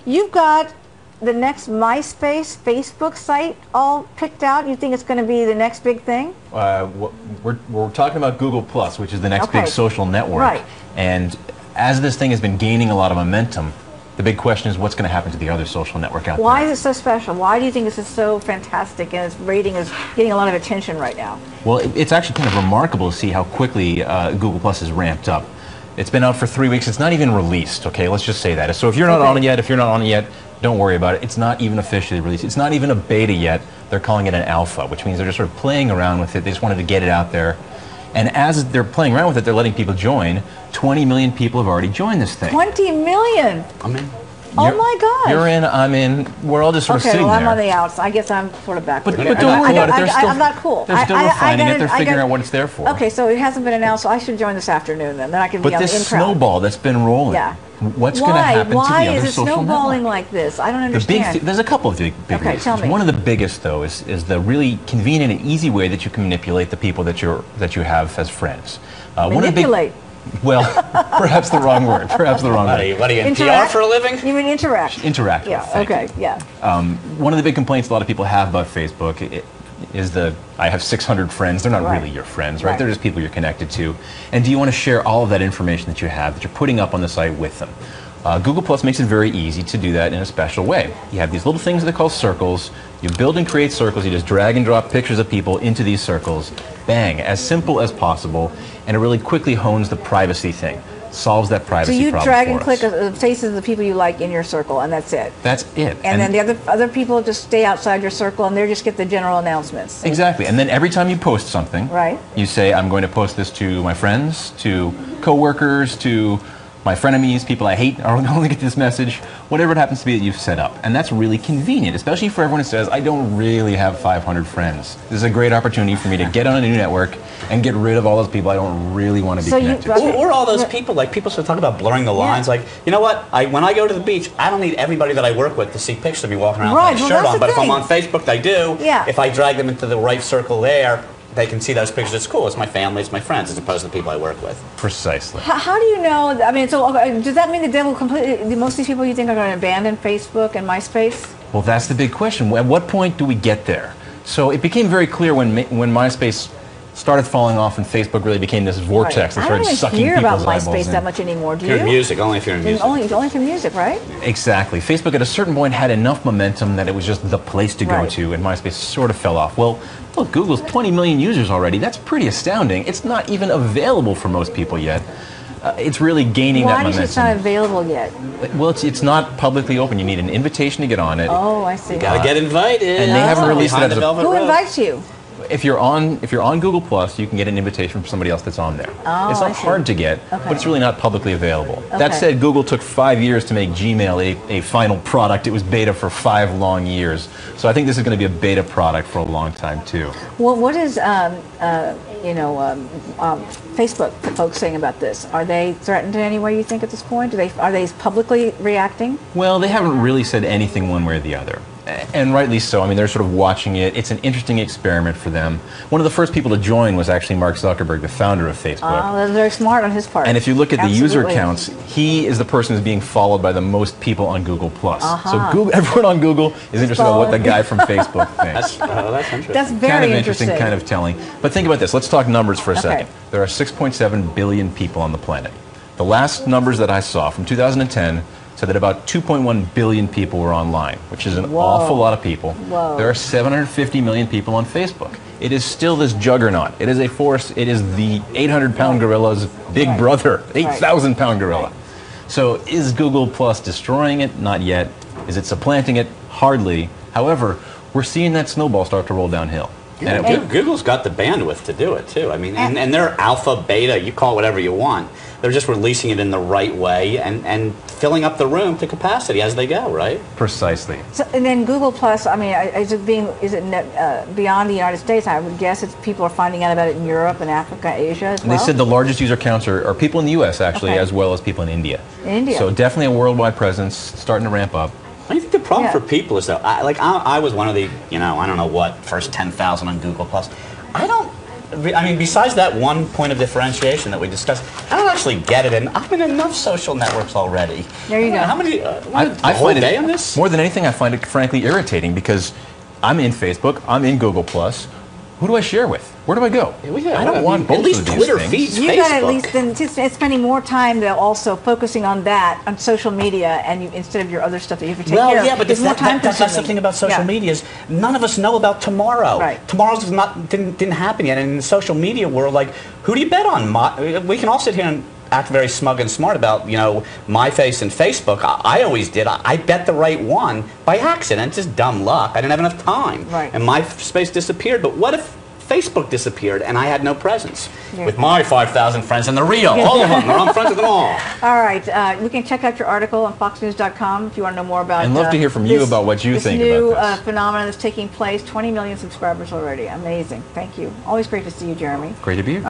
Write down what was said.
You've got the next MySpace, Facebook site all picked out. You think it's going to be the next big thing? We're talking about Google Plus, which is the next big social network. Right. And as this thing has been gaining a lot of momentum, the big question is what's going to happen to the other social network out there. Why is it so special? Why do you think this is so fantastic and its rating is getting a lot of attention right now? Well, it's actually kind of remarkable to see how quickly Google Plus has ramped up. It's been out for 3 weeks. It's not even released, okay? Let's just say that. So if you're not on it yet, don't worry about it. It's not even officially released. It's not even a beta yet. They're calling it an alpha, which means they're just sort of playing around with it. They just wanted to get it out there. And as they're playing around with it, they're letting people join. 20 million people have already joined this thing. 20 million? I'm in. Oh my gosh. You're in, I'm in. We're all just sort of sitting there. Okay, well, I'm on the outs. I guess I'm sort of backward. But don't worry about it. I'm not cool. They're still refining it. They're figuring out what it's there for. Okay, so it hasn't been announced, so I should join this afternoon then. Then I can be on the in-crowd. But this snowball that's been rolling. Yeah. What's going to happen to the other social networks? Why is it snowballing like this? I don't understand. There's a couple of big reasons. Tell me. One of the biggest, though, is the really convenient and easy way that you can manipulate the people that you have as friends. Manipulate? Well, perhaps the wrong word. Perhaps the wrong word. What are you in PR for a living? You mean interact? Interact. Yeah. Okay. Yeah. One of the big complaints a lot of people have about Facebook is I have 600 friends. They're not really your friends, right? They're just people you're connected to. And do you want to share all of that information that you have, that you're putting up on the site with them? Google Plus makes it very easy to do that in a special way. You have these little things that they call circles. You build and create circles. You just drag and drop pictures of people into these circles. Bang, as simple as possible. And it really quickly hones the privacy thing. Solves that privacy problem. So you drag and click the faces of the people you like in your circle, and that's it? That's it. And then the other people just stay outside your circle, and they just get the general announcements. Exactly. And then every time you post something, you say, I'm going to post this to my friends, to coworkers, to my frenemies, people I hate are going to get this message, whatever it happens to be that you've set up. And that's really convenient, especially for everyone who says, I don't really have 500 friends. This is a great opportunity for me to get on a new network and get rid of all those people I don't really want to be connected to. Or all those people, like people should talk about blurring the lines. Like, you know what, when I go to the beach, I don't need everybody that I work with to see pictures of me walking around with my shirt on. But if I'm on Facebook, I do. If I drag them into the right circle there, they can see those pictures. It's cool. It's my family. It's my friends, as opposed to the people I work with. Precisely. How do you know? I mean, so does that mean the devil completely? Most of these people you think are going to abandon Facebook and MySpace? Well, that's the big question. At what point do we get there? So it became very clear when MySpace started falling off and Facebook really became this vortex that started sucking people's eyeballs in. I don't even hear about MySpace that much anymore. Do you? If you're in music, only if you're in music. Only for music, right? Exactly. Facebook at a certain point had enough momentum that it was just the place to go to, and MySpace sort of fell off. Well, look, Google's 20 million users already. That's pretty astounding. It's not even available for most people yet. It's really gaining that momentum. Why is it not available yet? Well, it's not publicly open. You need an invitation to get on it. Oh, I see. You gotta get invited. And they haven't released it as a... Who invites you? If you're on Google Plus, you can get an invitation from somebody else that's on there. Oh, it's not hard to get, but it's really not publicly available. That said, Google took 5 years to make Gmail a final product. It was beta for 5 long years. So I think this is going to be a beta product for a long time too. Well, what is Facebook folks saying about this? Are they threatened in any way, you think, at this point? Are they publicly reacting? Well, they haven't really said anything one way or the other. And rightly so. I mean, they're sort of watching it. It's an interesting experiment for them. One of the first people to join was actually Mark Zuckerberg, the founder of Facebook. Oh, that's very smart on his part. And if you look at the user counts, he is the person who's being followed by the most people on Google+. So everyone on Google is interested in what the guy from Facebook thinks. That's interesting. That's very kind of interesting, kind of telling. But think about this. Let's talk numbers for a second. There are 6.7 billion people on the planet. The last numbers that I saw from 2010 said that about 2.1 billion people were online, which is an awful lot of people. There are 750 million people on Facebook. It is still this juggernaut. It is a force. It is the 800-pound gorilla's big brother, 8,000-pound gorilla. So is Google Plus destroying it? Not yet. Is it supplanting it? Hardly. However, we're seeing that snowball start to roll downhill. And Google's got the bandwidth to do it too. I mean, and they're alpha, beta, you call it whatever you want. They're just releasing it in the right way and filling up the room to capacity as they go, right? Precisely. So, and then Google Plus, I mean, is it beyond the United States? I would guess people are finding out about it in Europe and Africa, Asia as well. And they said the largest user counts are people in the U.S. actually, as well as people in India. So definitely a worldwide presence, starting to ramp up. I think the problem for people is though, I was one of the, I don't know what, first 10,000 on Google Plus. I mean, besides that one point of differentiation that we discussed, I don't actually get it, and I'm in enough social networks already. There you go. How many? I whole find day it, on this? more than anything, I find it frankly irritating because I'm in Facebook, I'm in Google+. Who do I share with? Where do I go? I don't want both at least of these Twitter things. feeds, You Facebook. got at least then spending more time though also focusing on that on social media and instead of your other stuff that you have to take care of. Yeah, but it's more time that's the thing about social media is none of us know about tomorrow. Right. Tomorrow's didn't happen yet, and in the social media world, like, who do you bet on? We can all sit here and act very smug and smart about, you know, MyFace and Facebook. I always did. I bet the right one by accident, just dumb luck. I didn't have enough time. Right. And MySpace disappeared. But what if Facebook disappeared and I had no presence? Yeah. With my 5,000 friends, and they're real. All of them. I'm friends with them all. All right. We can check out your article on foxnews.com if you want to know more about I'd love to hear from you about what you think new, about this. phenomenon that's taking place. 20 million subscribers already. Amazing. Thank you. Always great to see you, Jeremy. Great to be here.